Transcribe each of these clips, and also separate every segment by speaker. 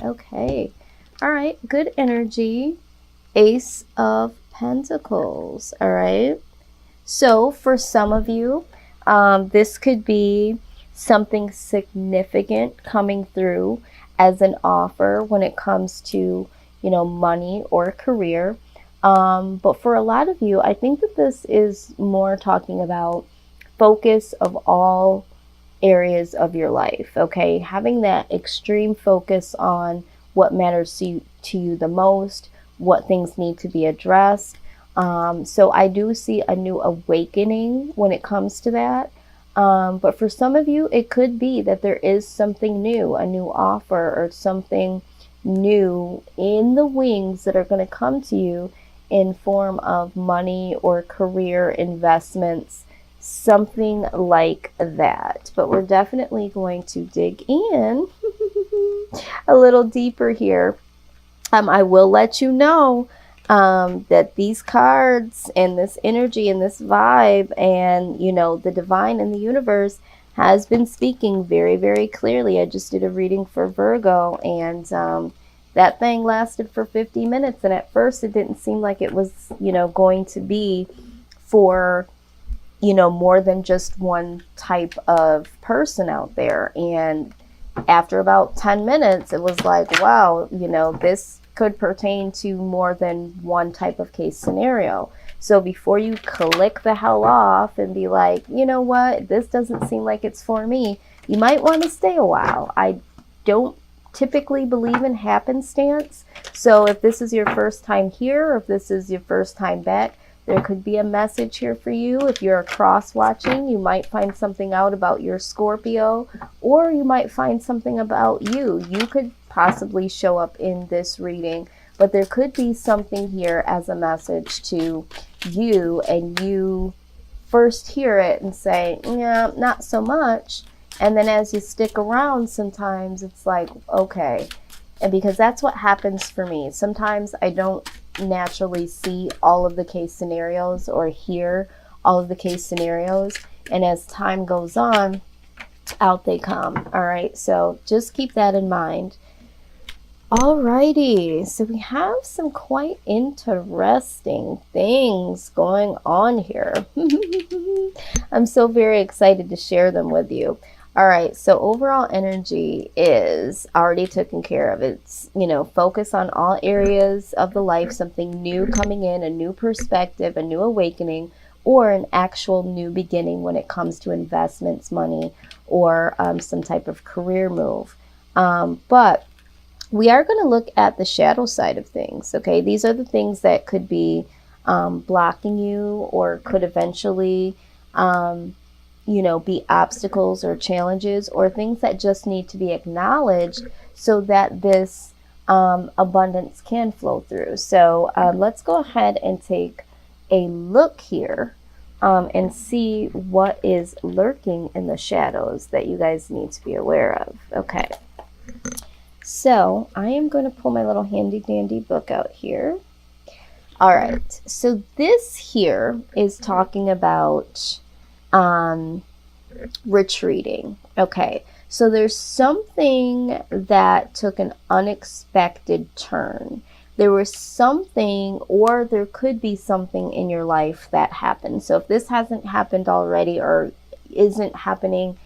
Speaker 1: Okay. All right. Good energy. Ace of Pentacles. All right. So for some of you, this could be something significant coming through as an offer when it comes to, money or career. But for a lot of you, I think that this is more talking about focus of all areas of your life. Okay, having that extreme focus on what matters to you the most, what things need to be addressed. So I do see a new awakening when it comes to that. But for some of you, it could be that there is something new, a new offer or something new in the wings that are going to come to you in form of money or career investments, something like that. But we're definitely going to dig in a little deeper here. I will let you know that these cards and this energy and this vibe and, the divine in the universe has been speaking very, very clearly. I just did a reading for Virgo, and that thing lasted for 50 minutes. And at first it didn't seem like it was, going to be for, more than just one type of person out there. And after about 10 minutes, it was like, wow, this could pertain to more than one type of case scenario. So before you click the hell off and be like, you know what, this doesn't seem like it's for me, you might want to stay a while. I don't typically believe in happenstance. So if this is your first time here, or if this is your first time back, there could be a message here for you. If you're cross watching, you might find something out about your Scorpio, or you might find something about you. You could possibly show up in this reading, but there could be something here as a message to you, and you first hear it and say, yeah, not so much. And then as you stick around, sometimes it's like, okay. And because that's what happens for me. Sometimes I don't naturally see all of the case scenarios or hear all of the case scenarios. And as time goes on, out they come. All right. So just keep that in mind. Alrighty. So we have some quite interesting things going on here. I'm so very excited to share them with you. All right, so overall energy is already taken care of. It's, focus on all areas of the life, something new coming in, a new perspective, a new awakening, or an actual new beginning when it comes to investments, money, or some type of career move. But we are going to look at the shadow side of things, okay? These are the things that could be blocking you or could eventually be obstacles or challenges or things that just need to be acknowledged so that this abundance can flow through. So let's go ahead and take a look here and see what is lurking in the shadows that you guys need to be aware of. Okay. So I am going to pull my little handy dandy book out here. All right. So this here is talking about retreating. Okay, so there's something that took an unexpected turn. There was something, or there could be something in your life that happened. So if this hasn't happened already or isn't happening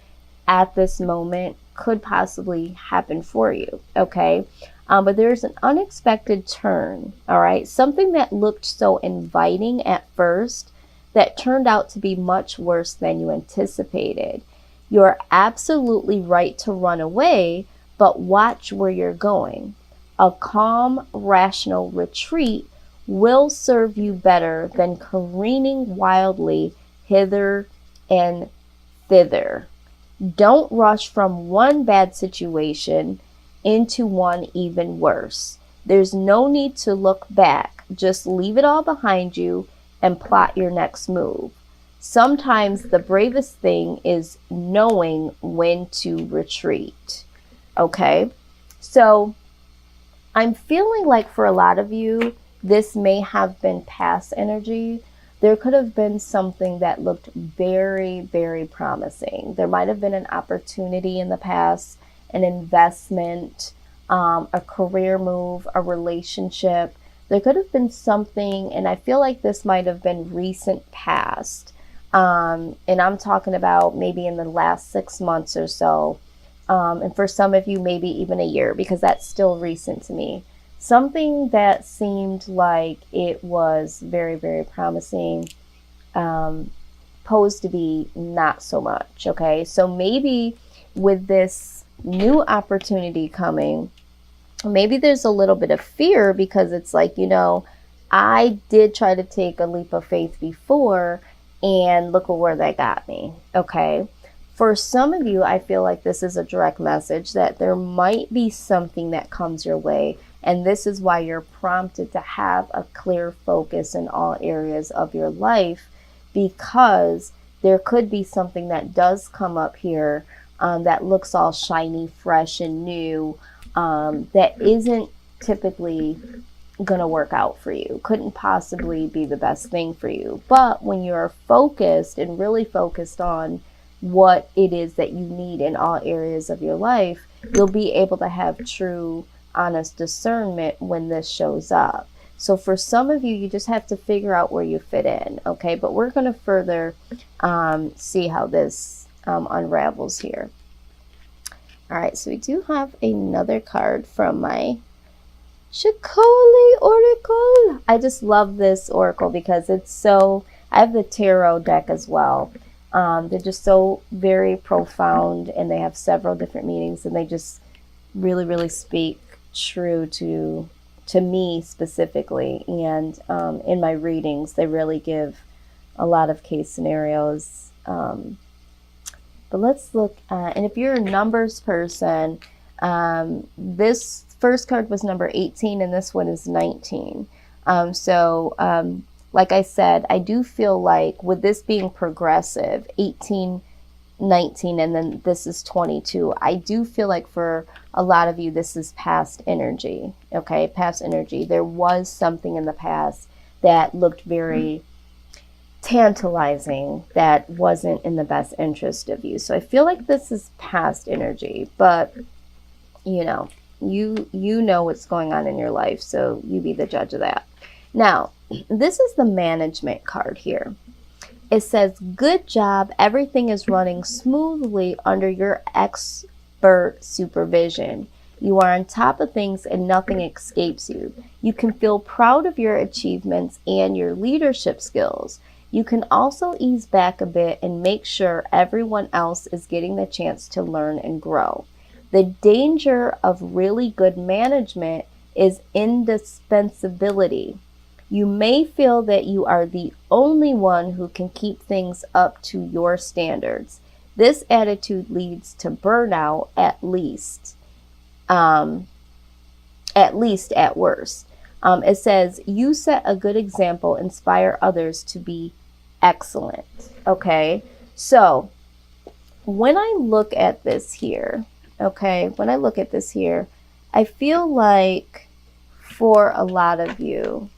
Speaker 1: at this moment, could possibly happen for you. Okay, but there's an unexpected turn. All right, something that looked so inviting at first that turned out to be much worse than you anticipated. You're absolutely right to run away, but watch where you're going. A calm, rational retreat will serve you better than careening wildly hither and thither. Don't rush from one bad situation into one even worse. There's no need to look back. Just leave it all behind you and plot your next move. Sometimes the bravest thing is knowing when to retreat. Okay? So I'm feeling like for a lot of you, this may have been past energy. There could have been something that looked very, very promising. There might have been an opportunity in the past, an investment, a career move, a relationship. There could have been something, and I feel like this might have been recent past. And I'm talking about maybe in the last 6 months or so. And for some of you, maybe even a year, because that's still recent to me. Something that seemed like it was very, very promising, posed to be not so much. Okay. So maybe with this new opportunity coming, maybe there's a little bit of fear because it's like, I did try to take a leap of faith before, and look at where that got me. Okay. For some of you, I feel like this is a direct message that there might be something that comes your way. And this is why you're prompted to have a clear focus in all areas of your life, because there could be something that does come up here that looks all shiny, fresh, and new, that isn't typically going to work out for you, couldn't possibly be the best thing for you. But when you're focused and really focused on what it is that you need in all areas of your life, you'll be able to have true, honest discernment when this shows up. So for some of you, you just have to figure out where you fit in, okay? But we're going to further see how this unravels here. All right, so we do have another card from my Shikoli Oracle. I just love this oracle because it's so, I have the tarot deck as well. They're just so very profound, and they have several different meanings, and they just really, really speak true to me specifically. And in my readings, they really give a lot of case scenarios. But let's look at, and if you're a numbers person, this first card was number 18, and this one is 19. Like I said, I do feel like with this being progressive, 18, 19, and then this is 22, I do feel like for a lot of you, this is past energy, okay? Past energy. There was something in the past that looked very tantalizing that wasn't in the best interest of you. So I feel like this is past energy, but you know what's going on in your life, so you be the judge of that. Now, this is the management card here. It says, good job. Everything is running smoothly under your expert supervision. You are on top of things and nothing escapes you. You can feel proud of your achievements and your leadership skills. You can also ease back a bit and make sure everyone else is getting the chance to learn and grow. The danger of really good management is indispensability. You may feel that you are the only one who can keep things up to your standards. This attitude leads to burnout, at least at worst. It says, you set a good example, inspire others to be excellent. Okay, so when I look at this here, I feel like for a lot of you,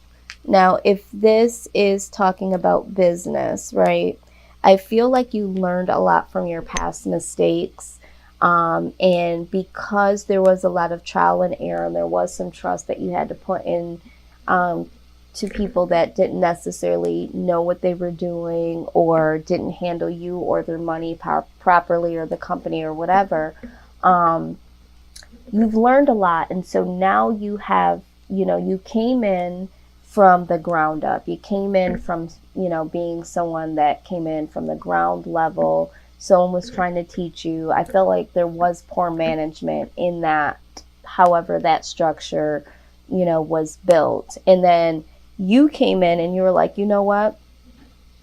Speaker 1: now if this is talking about business, right, I feel like you learned a lot from your past mistakes. And because there was a lot of trial and error, and there was some trust that you had to put in to people that didn't necessarily know what they were doing, or didn't handle you or their money properly, or the company or whatever, you've learned a lot. And so now you have, you came in from the ground up. You came in from, being someone that came in from the ground level. Someone was trying to teach you. I feel like there was poor management in that, however that structure, was built. And then you came in and you were like, you know what?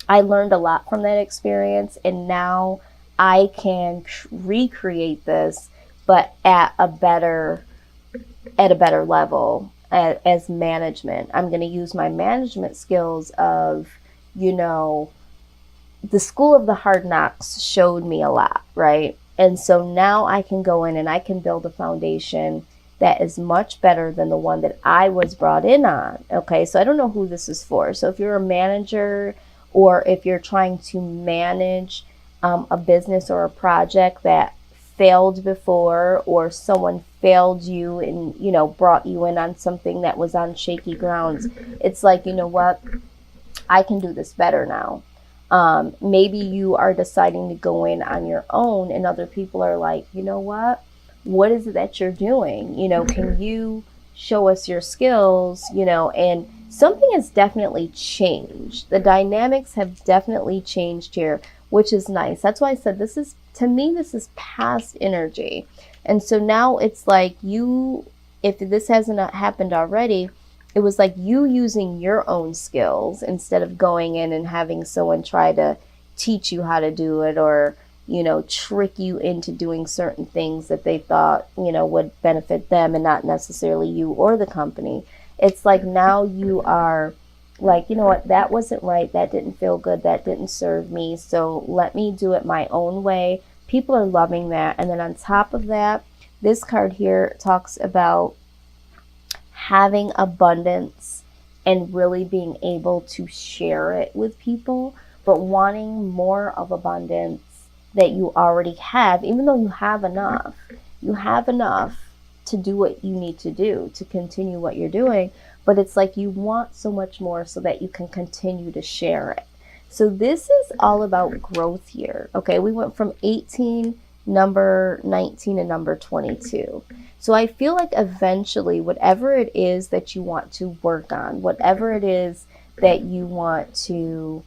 Speaker 1: I learned a lot from that experience, and now I can recreate this, but at a better level as management. I'm going to use my management skills of, the school of the hard knocks showed me a lot, right? And so now I can go in and I can build a foundation that is much better than the one that I was brought in on. Okay, so I don't know who this is for. So if you're a manager, or if you're trying to manage a business or a project that failed before, or someone failed you and, you know, brought you in on something that was on shaky grounds, it's like, you know what, I can do this better now. Maybe you are deciding to go in on your own, and other people are like, you know what is it that you're doing? You know, can you show us your skills? You know, and something has definitely changed. The dynamics have definitely changed here, which is nice. That's why I said this is, to me, this is past energy. And so now it's like you, if this hasn't happened already, it was like you using your own skills instead of going in and having someone try to teach you how to do it, or, you know, trick you into doing certain things that they thought, you know, would benefit them and not necessarily you or the company. It's like now you are like, you know what, that wasn't right, that didn't feel good, that didn't serve me, so let me do it my own way. People are loving that. And then on top of that, this card here talks about having abundance and really being able to share it with people, but wanting more of abundance that you already have, even though you have enough. You have enough to do what you need to do to continue what you're doing, but it's like you want so much more so that you can continue to share it. So this is all about growth here. Okay, we went from 18, number 19, and number 22. So I feel like eventually, whatever it is that you want to work on, whatever it is that you want to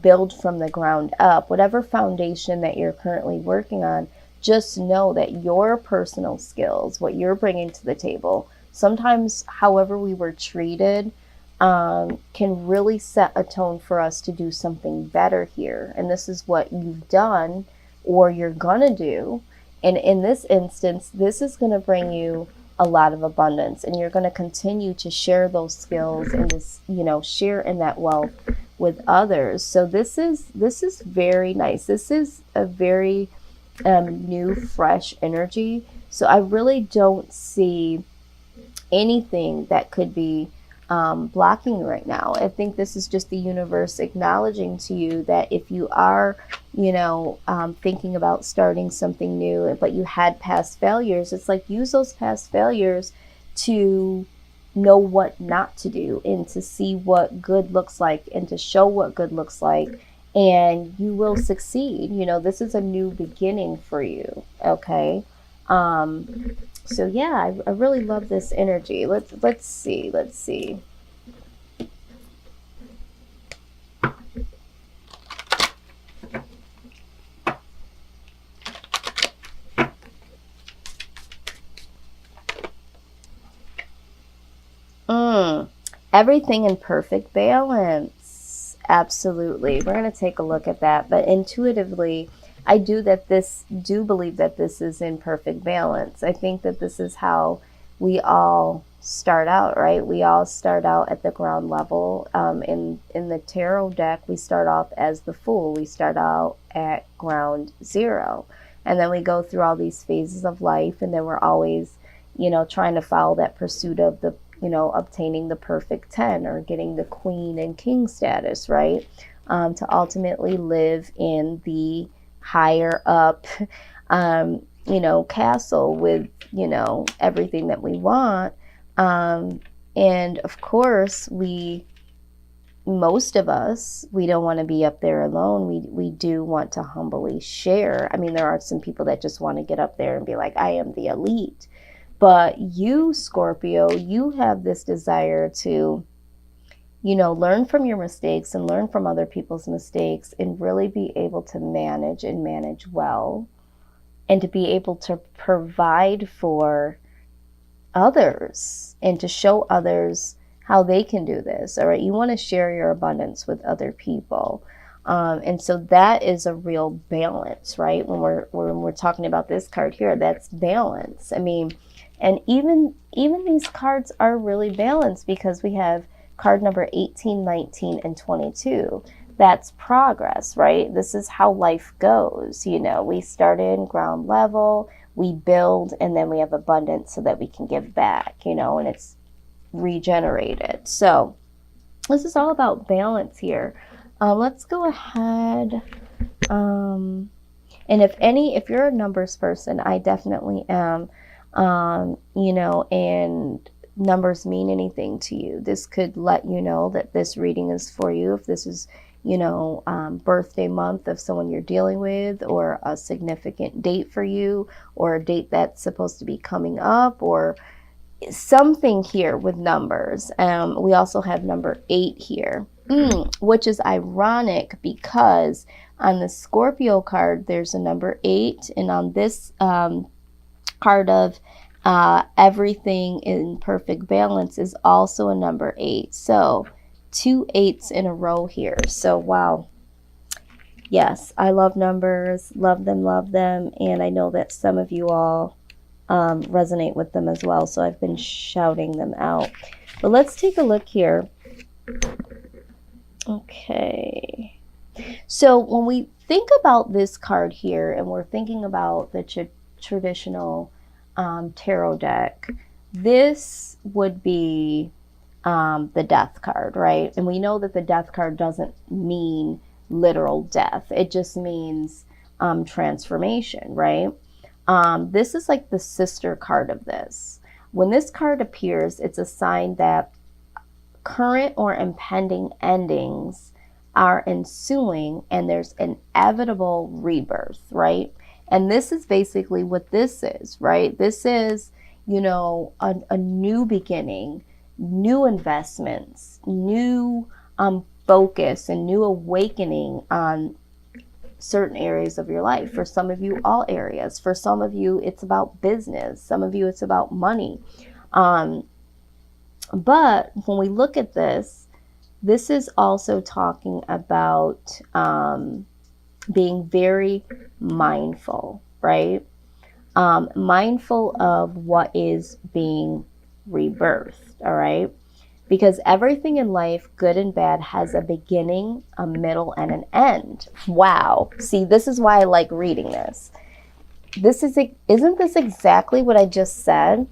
Speaker 1: build from the ground up, whatever foundation that you're currently working on, just know that your personal skills, what you're bringing to the table, sometimes however we were treated, can really set a tone for us to do something better here. And this is what you've done or you're gonna do. And in this instance, this is going to bring you a lot of abundance, and you're going to continue to share those skills and this, you know, share in that wealth with others. So this is very nice. This is a very new, fresh energy. So I really don't see anything that could be blocking right now. I think this is just the universe acknowledging to you that if you are, you know, thinking about starting something new, but you had past failures, it's like use those past failures to know what not to do and to see what good looks like and to show what good looks like, and you will succeed. You know, this is a new beginning for you. Okay. So yeah, I really love this energy. Let's see. Everything in perfect balance. Absolutely. We're going to take a look at that. But intuitively, I do believe that this is in perfect balance. I think that this is how we all start out, right? We all start out at the ground level. In the tarot deck, we start off as the Fool. We start out at ground zero. And then we go through all these phases of life, and then we're always, you know, trying to follow that pursuit of the, you know, obtaining the perfect 10 or getting the queen and king status, right? To ultimately live in the higher up, you know, castle with, you know, everything that we want. And of course, most of us, we don't want to be up there alone. We do want to humbly share. I mean, there are some people that just want to get up there and be like, I am the elite. But you, Scorpio, you have this desire to, you know, learn from your mistakes and learn from other people's mistakes and really be able to manage well, and to be able to provide for others and to show others how they can do this. All right. You want to share your abundance with other people. And so that is a real balance, right? When we're talking about this card here, that's balance. I mean, and even these cards are really balanced because we have card number 18, 19, and 22. That's progress, right? This is how life goes. You know, we start in ground level, we build, and then we have abundance so that we can give back, you know, and it's regenerated. So this is all about balance here. Let's go ahead. And if you're a numbers person, I definitely am, and numbers mean anything to you, this could let you know that this reading is for you. If this is, birthday month of someone you're dealing with, or a significant date for you, or a date that's supposed to be coming up, or something here with numbers. We also have number 8 here, which is ironic because on the Scorpio card, there's a number 8. And on this card of everything in perfect balance is also a number 8. So 2 8s in a row here. So wow. Yes, I love numbers, love them. And I know that some of you all resonate with them as well. So I've been shouting them out. But let's take a look here. Okay. So when we think about this card here, and we're thinking about the traditional tarot deck, this would be the death card, right? And we know that the death card doesn't mean literal death. It just means transformation, right? This is like the sister card of this. When this card appears, it's a sign that current or impending endings are ensuing and there's inevitable rebirth, right? And this is basically what this is, right? This is, a new beginning, new investments, new focus, and new awakening on certain areas of your life. For some of you, all areas. For some of you, it's about business. Some of you, it's about money. But when we look at this, this is also talking about being very mindful, right? Mindful of what is being rebirthed, all right? Because everything in life, good and bad, has a beginning, a middle, and an end. Wow. See, this is why I like reading this. Isn't this exactly what I just said?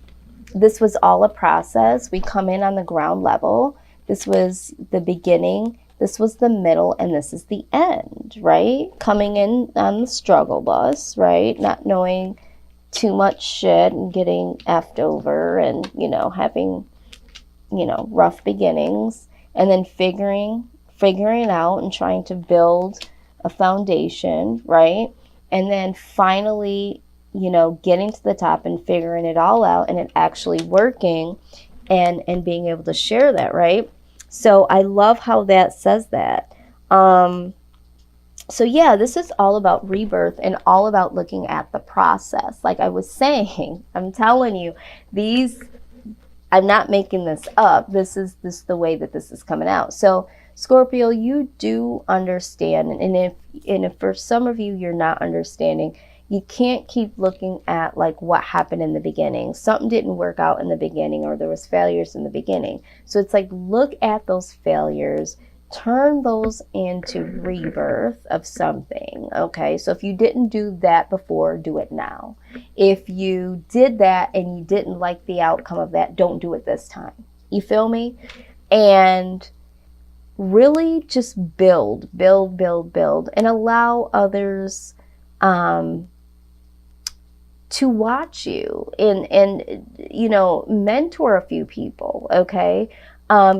Speaker 1: This was all a process. We come in on the ground level. This was the beginning. This was the middle, and this is the end, right? Coming in on the struggle bus, right? Not knowing too much shit and getting effed over and, having, rough beginnings, and then figuring out and trying to build a foundation, right? And then finally, getting to the top and figuring it all out and it actually working and being able to share that, right? So I love how that says that. So yeah, this is all about rebirth and all about looking at the process. Like I was saying, I'm telling you, I'm not making this up. This is the way that this is coming out. So Scorpio, you do understand. And if for some of you, you're not understanding, you can't keep looking at like what happened in the beginning. Something didn't work out in the beginning, or there was failures in the beginning. So it's like, look at those failures, turn those into rebirth of something. Okay. So if you didn't do that before, do it now. If you did that and you didn't like the outcome of that, don't do it this time. You feel me? And really just build, and allow others, to watch you and mentor a few people, okay?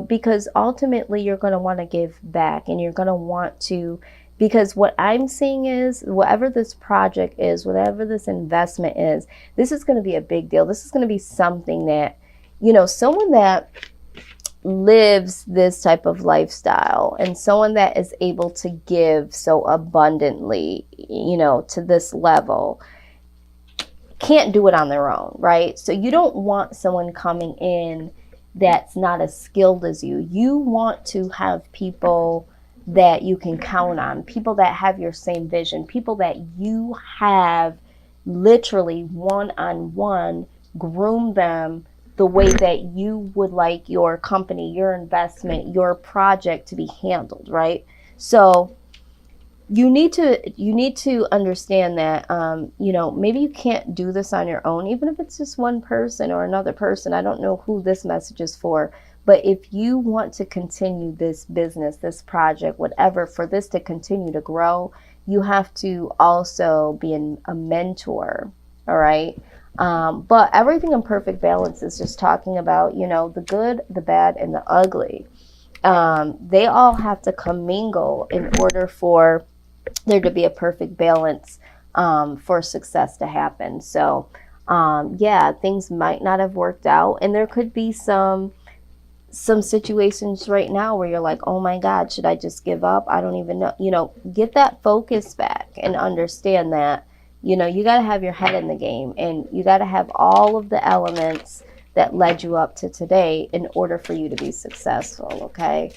Speaker 1: Because ultimately you're going to want to give back, and you're going to want to, because what I'm seeing is whatever this project is, whatever this investment is, this is going to be a big deal. This is going to be something that, someone that lives this type of lifestyle and someone that is able to give so abundantly, to this level, can't do it on their own, right? So you don't want someone coming in that's not as skilled as you. You want to have people that you can count on, people that have your same vision, people that you have literally one-on-one groom them the way that you would like your company, your investment, your project to be handled, right? So you need to understand that, maybe you can't do this on your own, even if it's just one person or another person. I don't know who this message is for, but if you want to continue this business, this project, whatever, for this to continue to grow, you have to also be a mentor. All right. But everything in perfect balance is just talking about, the good, the bad, and the ugly. They all have to commingle in order for there to be a perfect balance, for success to happen. So, yeah, things might not have worked out, and there could be some situations right now where you're like, oh my God, should I just give up? I don't even know. Get that focus back and understand that, you got to have your head in the game, and you got to have all of the elements that led you up to today in order for you to be successful. Okay.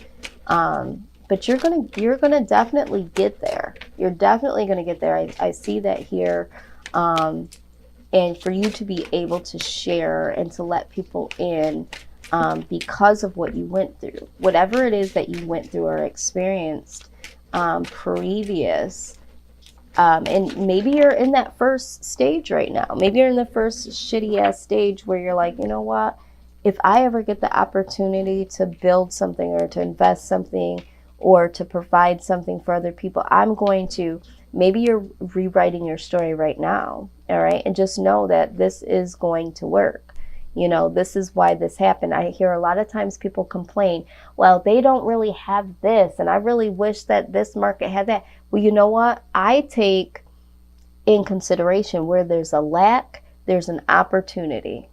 Speaker 1: But you're gonna definitely get there. You're definitely gonna get there. I see that here. And for you to be able to share and to let people in, because of what you went through, whatever it is that you went through or experienced, previous, and maybe you're in that first stage right now. Maybe you're in the first shitty ass stage where you're like, you know what? If I ever get the opportunity to build something or to invest something or to provide something for other people, I'm going to. Maybe you're rewriting your story right now. All right. And just know that this is going to work. This is why this happened. I hear a lot of times people complain, well, they don't really have this, and I really wish that this market had that. Well, you know what? I take in consideration where there's a lack, there's an opportunity.